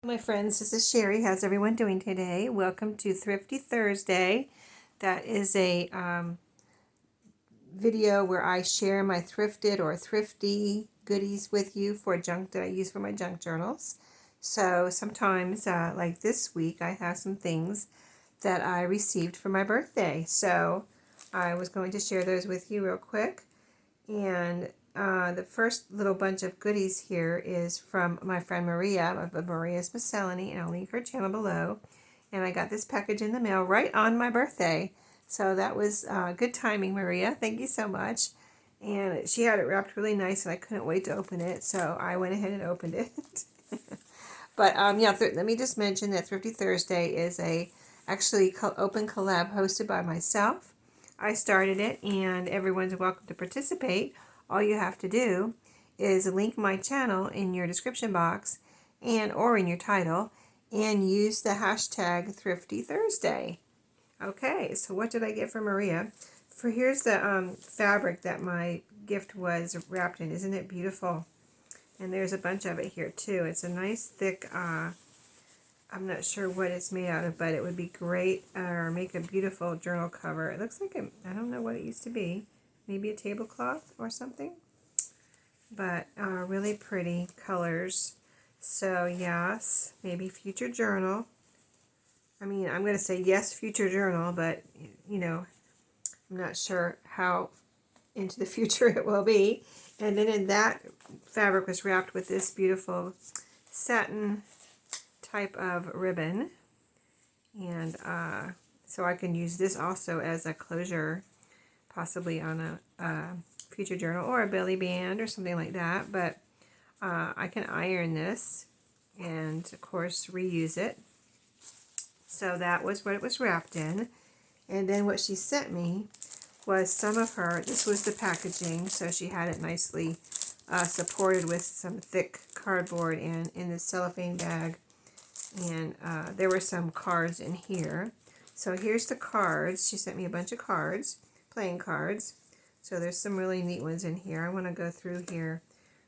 My friends, this is Sheree. How's everyone doing today? Welcome to Thrifty Thursday. That is a video where I share my thrifted or thrifty goodies with you for junk that I use for my junk journals. So sometimes, like this week, I have some things that I received for my birthday. So I was going to share those with you real quick. And the first little bunch of goodies here is from my friend Maria of Maria's Miscellany, and I'll link her channel below. And I got this package in the mail right on my birthday. So that was good timing, Maria. Thank you so much. And she had it wrapped really nice, and I couldn't wait to open it. So I went ahead and opened it. But yeah, let me just mention that Thrifty Thursday is a actually open collab hosted by myself. I started it, and everyone's welcome to participate. All you have to do is link my channel in your description box and or in your title, and use the hashtag Thrifty Thursday. Okay, so what did I get from Maria? Here's the fabric that my gift was wrapped in. Isn't it beautiful? And there's a bunch of it here too. It's a nice thick, I'm not sure what it's made out of, but it would be great or make a beautiful journal cover. It looks like, I don't know what it used to be. Maybe a tablecloth or something. But really pretty colors. So yes, maybe future journal. I mean, I'm going to say yes, future journal, but you know, I'm not sure how into the future it will be. And then in that fabric was wrapped with this beautiful satin type of ribbon, and so I can use this also as a closure, possibly on a future journal or a belly band or something like that. But I can iron this and of course reuse it. So that was what it was wrapped in. And then what she sent me was some of her, this was the packaging, so she had it nicely supported with some thick cardboard and in this cellophane bag. And there were some cards in here. So here's the cards. She sent me a bunch of cards, playing cards. So there's some really neat ones in here. I want to go through here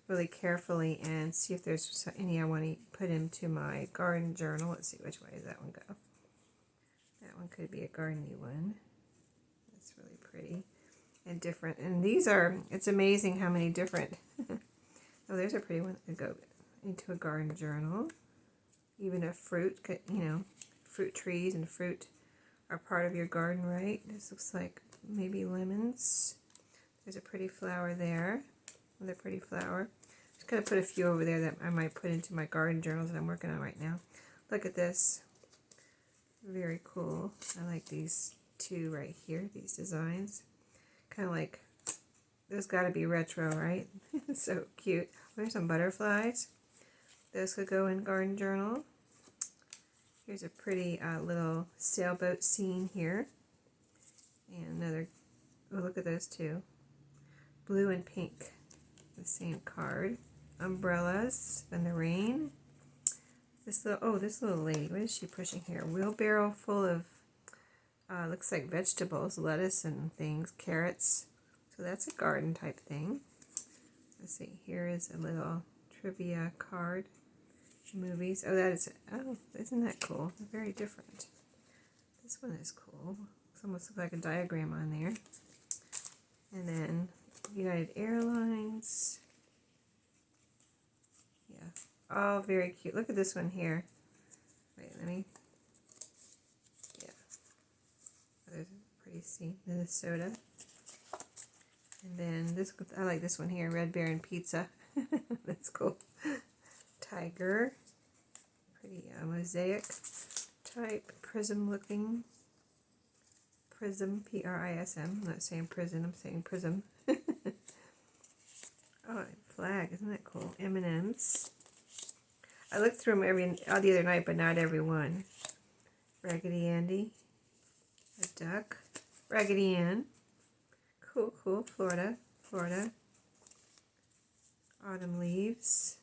really carefully and see if there's any I want to put into my garden journal. Let's see, which way does that one go? That one could be a gardeny one. That's really pretty and different. And these are, it's amazing how many different, oh, there's a pretty one that could go into a garden journal. Even a fruit, you know, fruit trees and fruit are part of your garden, right? This looks like maybe lemons. There's a pretty flower there. Another pretty flower. Just going to put a few over there that I might put into my garden journals that I'm working on right now. Look at this. Very cool. I like these two right here, these designs. Kind of like, those got to be retro, right? So cute. There's some butterflies. Those could go in garden journal. Here's a pretty little sailboat scene here. And another, oh, look at those two. Blue and pink, the same card. Umbrellas in the rain. This little lady, what is she pushing here? Wheelbarrow full of, looks like vegetables, lettuce and things, carrots. So that's a garden type thing. Let's see, here is a little trivia card. Movies. Oh, that is, oh, isn't that cool? They're very different. This one is cool. It's almost like a diagram on there. And then United Airlines. Yeah, all very cute. Look at this one here. Wait, let me, yeah. Oh, there's a pretty scene. Minnesota. And then this, I like this one here, Red Baron Pizza. That's cool. Tiger, pretty mosaic type, prism looking, prism, P-R-I-S-M, I'm not saying prison, I'm saying prism. Oh, flag, isn't that cool? M&M's. I looked through them the other night, but not every one. Raggedy Andy, a duck, Raggedy Ann, cool, cool, Florida, autumn leaves.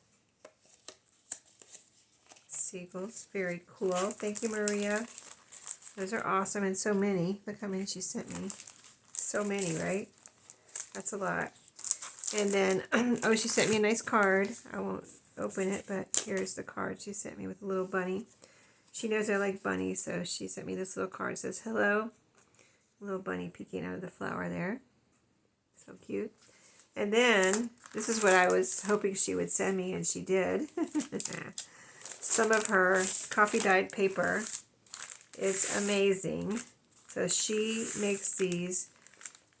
Seagulls, very cool. Thank you, Maria. Those are awesome, and so many. Look how many she sent me. So many, right? That's a lot. And then, oh, she sent me a nice card. I won't open it, but here's the card she sent me with a little bunny. She knows I like bunnies, so she sent me this little card. It says, hello. A little bunny peeking out of the flower there. So cute. And then, this is what I was hoping she would send me, and she did. Some of her coffee dyed paper. It's amazing. So she makes these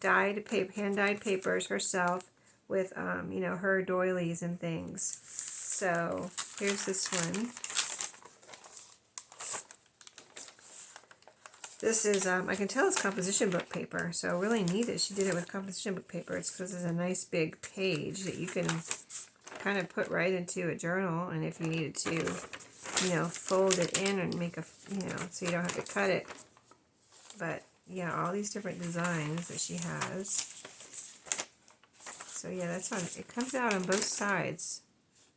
dyed paper, hand-dyed papers herself with, you know, her doilies and things. So here's this one. This is, I can tell it's composition book paper, so really neat that she did it with composition book paper. It's because it's a nice big page that you can kind of put right into a journal, and if you needed to, you know, fold it in and make a, you know, so you don't have to cut it. But yeah, all these different designs that she has. So yeah, that's on, it comes out on both sides,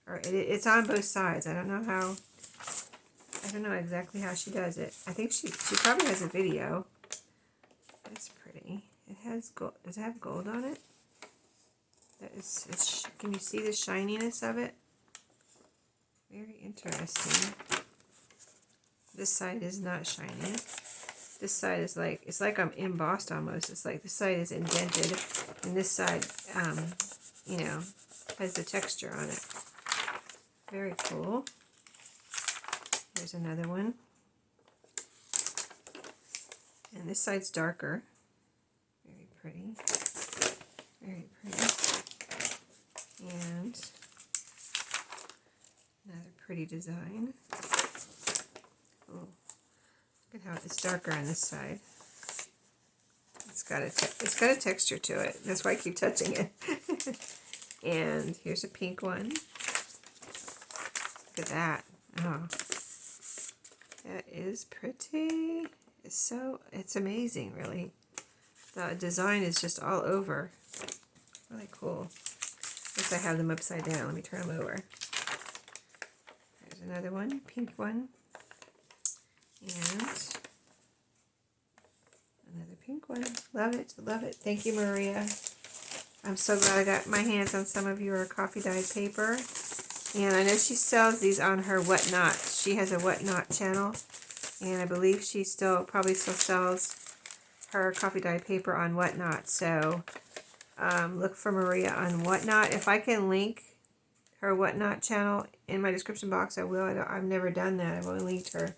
or it's on both sides. I don't know how. I don't know exactly how she does it. I think she probably has a video. That's pretty. It has gold. Does it have gold on it? That is. Can you see the shininess of it? Very interesting. This side is not shiny. This side is like, it's like I'm embossed almost. It's like this side is indented, and this side, you know, has the texture on it. Very cool. Here's another one. And this side's darker. Very pretty. Very pretty. And another pretty design. Oh, look at how it's darker on this side. It's got a texture to it. That's why I keep touching it. And here's a pink one. Look at that. Oh. That is pretty. It's amazing, really. The design is just all over. Really cool. Guess I have them upside down. Let me turn them over. There's another one, pink one. And another pink one. Love it, love it. Thank you, Maria. I'm so glad I got my hands on some of your coffee dyed paper. And I know she sells these on her Whatnot. She has a Whatnot channel, and I believe she probably still sells her coffee dyed paper on Whatnot. So look for Maria on Whatnot. If I can link her Whatnot channel in my description box, I will. I've never done that. I've only linked her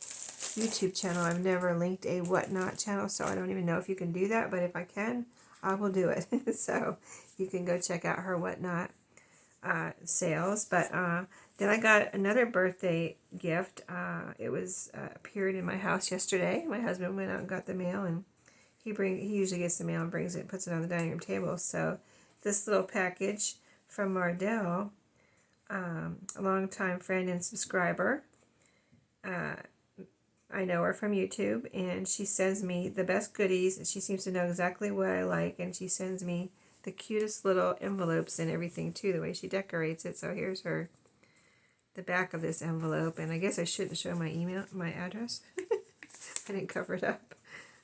YouTube channel. I've never linked a Whatnot channel, so I don't even know if you can do that. But if I can, I will do it. So you can go check out her Whatnot sales. But then I got another birthday gift. It was appeared in my house yesterday. My husband went out and got the mail, and he usually gets the mail and brings it, puts it on the dining room table. So this little package from Mardell, a longtime friend and subscriber. I know her from YouTube, and she sends me the best goodies. She seems to know exactly what I like, and she sends me the cutest little envelopes and everything too, the way she decorates it. So here's the back of this envelope, and I guess I shouldn't show my address. I didn't cover it up,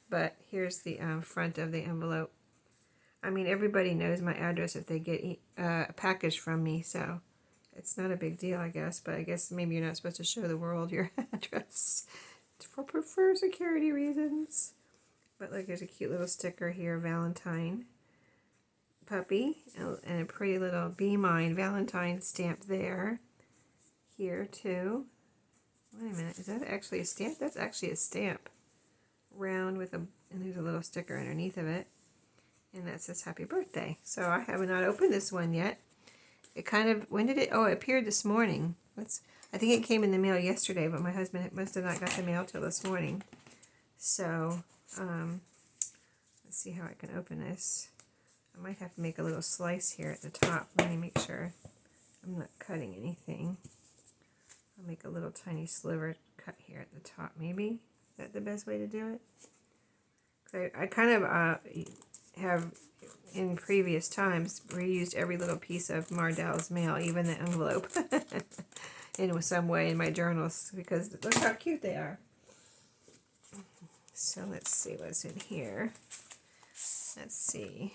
but here's the front of the envelope. I mean, everybody knows my address if they get a package from me, so it's not a big deal, I guess. But I guess maybe you're not supposed to show the world your address for security reasons. But look, there's a cute little sticker here, Valentine puppy, and a pretty little Be Mine Valentine stamp there. Here too. Wait a minute, is that actually a stamp? That's actually a stamp. Round with and there's a little sticker underneath of it. And that says happy birthday. So I have not opened this one yet. It kind of, when did it, oh, it appeared this morning. I think it came in the mail yesterday, but my husband must have not got the mail till this morning. So, let's see how I can open this. I might have to make a little slice here at the top. Let me make sure I'm not cutting anything. I'll make a little tiny sliver cut here at the top, maybe. Is that the best way to do it? I kind of have, in previous times, reused every little piece of Mardell's mail, even the envelope, in some way in my journals, because look how cute they are. So let's see what's in here. Let's see.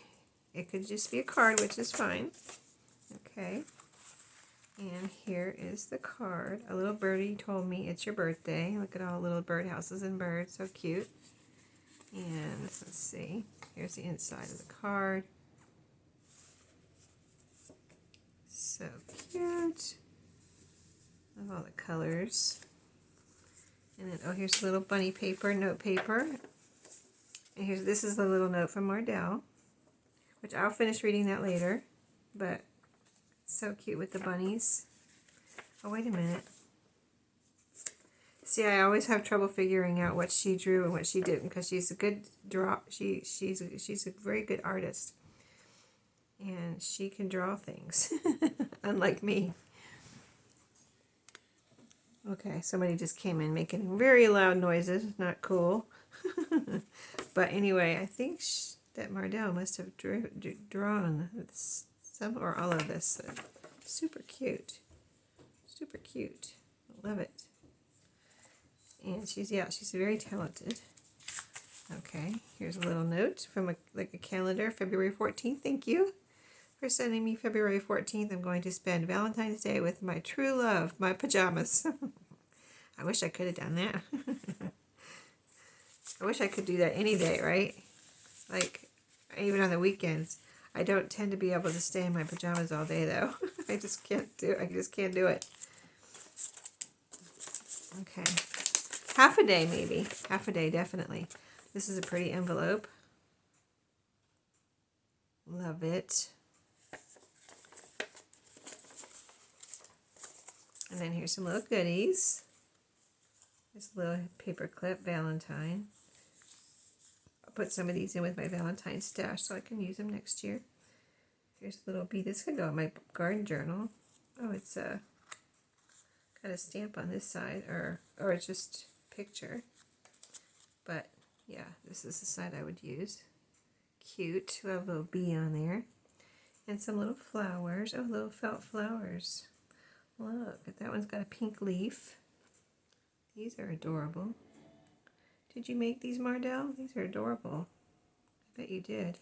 It could just be a card, which is fine. Okay. And here is the card. A little birdie told me it's your birthday. Look at all the little birdhouses and birds. So cute. And let's see. Here's the inside of the card. So cute. Of all the colors. And then, oh, here's a little bunny paper, note paper. And this is the little note from Mardell, which I'll finish reading that later. But so cute with the bunnies. Oh, wait a minute. See, I always have trouble figuring out what she drew and what she didn't, because she's a good she's a very good artist. And she can draw things, unlike me. Okay, somebody just came in making very loud noises. Not cool. But anyway, I think that Mardell must have drawn some or all of this. Super cute. Super cute. I love it. And she's very talented. Okay, here's a little note from like a calendar, February 14th. Thank you for sending me February 14th. I'm going to spend Valentine's Day with my true love, my pajamas. I wish I could have done that. I wish I could do that any day, right? Like, even on the weekends. I don't tend to be able to stay in my pajamas all day, though. I just can't do it. Okay. Half a day, maybe. Half a day, definitely. This is a pretty envelope. Love it. And then here's some little goodies. This little paper clip, Valentine. I'll put some of these in with my Valentine stash so I can use them next year. Here's a little bee. This could go in my garden journal. Oh, it's got a stamp on this side, or it's just picture. But yeah, this is the side I would use. Cute. We have a little bee on there. And some little flowers. Oh, little felt flowers. Look, that one's got a pink leaf. These are adorable. Did you make these, Mardell? These are adorable. I bet you did.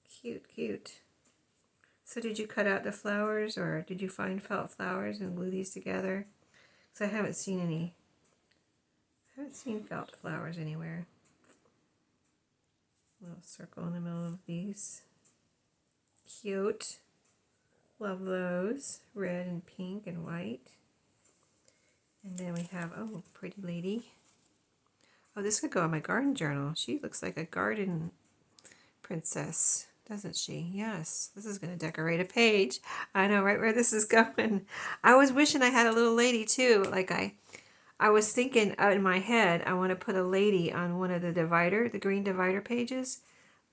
Cute, cute. So did you cut out the flowers, or did you find felt flowers and glue these together? Because I haven't seen any. I haven't seen felt flowers anywhere. A little circle in the middle of these. Cute. Love those. Red and pink and white. And then we have, oh, pretty lady. Oh, this could go in my garden journal. She looks like a garden princess, doesn't she? Yes. This is going to decorate a page. I know right where this is going. I was wishing I had a little lady too. Like I was thinking in my head, I want to put a lady on one of the green divider pages.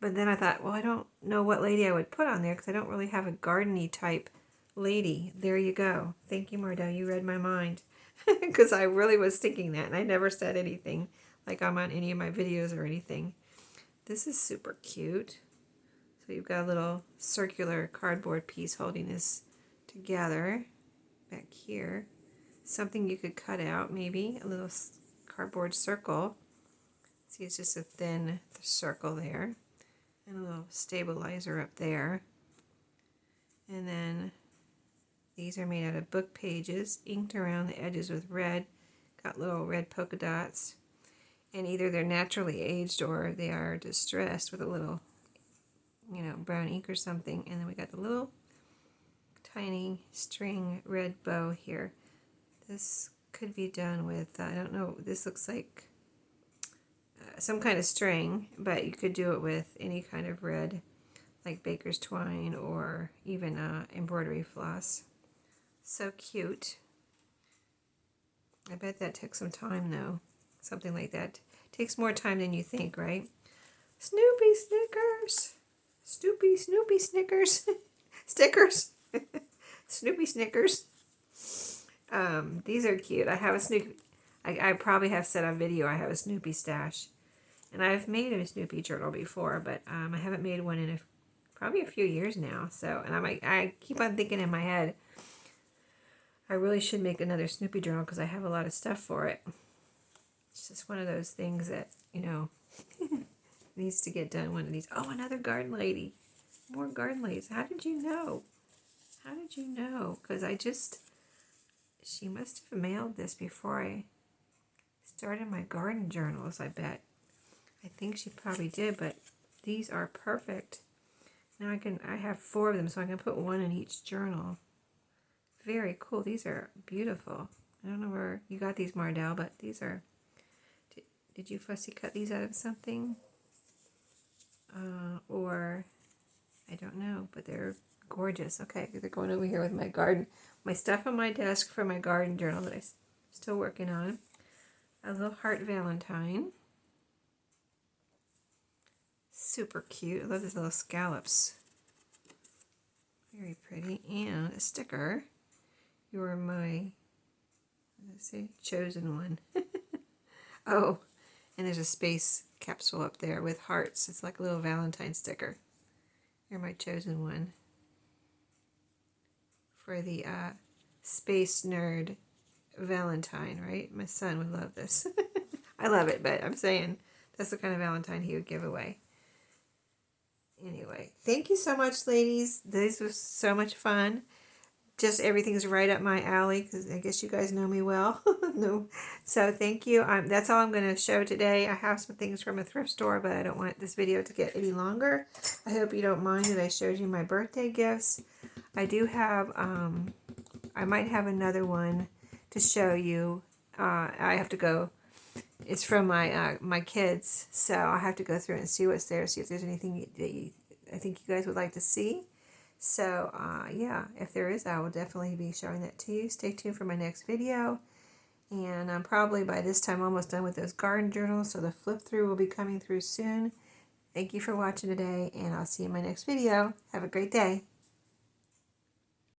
But then I thought, well, I don't know what lady I would put on there because I don't really have a garden-y type lady. There you go. Thank you, Mardell. You read my mind. Because I really was thinking that, and I never said anything like I'm on any of my videos or anything. This is super cute. So you've got a little circular cardboard piece holding this together back here. Something you could cut out, maybe. A little cardboard circle. See, it's just a thin circle there. And a little stabilizer up there. And then these are made out of book pages, inked around the edges with red. Got little red polka dots. And either they're naturally aged or they are distressed with a little, brown ink or something. And then we got the little tiny string red bow here. This could be done with, I don't know, this looks like some kind of string, but you could do it with any kind of red, like baker's twine or even embroidery floss. So cute. I bet that took some time though. Something like that takes more time than you think, right? Snoopy Snickers. Snoopy Snickers. Stickers. Snoopy Snickers. These are cute. I have a Snoopy. I probably have said on video I have a Snoopy stash. And I've made a Snoopy journal before, but I haven't made one in probably a few years now. So, and I keep on thinking in my head, I really should make another Snoopy journal because I have a lot of stuff for it. It's just one of those things that, needs to get done one of these. Oh, another garden lady. More garden ladies. How did you know? How did you know? Because she must have mailed this before I started my garden journals, I bet. I think she probably did, but these are perfect. Now I have 4 of them, so I can put 1 in each journal. Very cool. These are beautiful. I don't know where you got these, Mardell, but these are, did you fussy cut these out of something? Or, I don't know, but they're gorgeous. Okay, they're going over here with my garden, my stuff on my desk for my garden journal that I'm still working on. A little heart valentine. Super cute. I love these little scallops. Very pretty. And a sticker. You're my, let's see, chosen one. Oh, and there's a space capsule up there with hearts. It's like a little Valentine sticker. You're my chosen one. For the space nerd Valentine, right? My son would love this. I love it, but I'm saying that's the kind of Valentine he would give away. Anyway, thank you so much, ladies. This was so much fun. Just everything's right up my alley because I guess you guys know me well. No, so thank you. That's all I'm going to show today. I have some things from a thrift store, but I don't want this video to get any longer. I hope you don't mind that I showed you my birthday gifts. I do have, I might have another one to show you. I have to go. It's from my kids, so I have to go through and see what's there, see if there's anything that I think you guys would like to see. So, yeah, if there is, I will definitely be showing that to you. Stay tuned for my next video. And I'm probably by this time almost done with those garden journals, so the flip through will be coming through soon. Thank you for watching today, and I'll see you in my next video. Have a great day.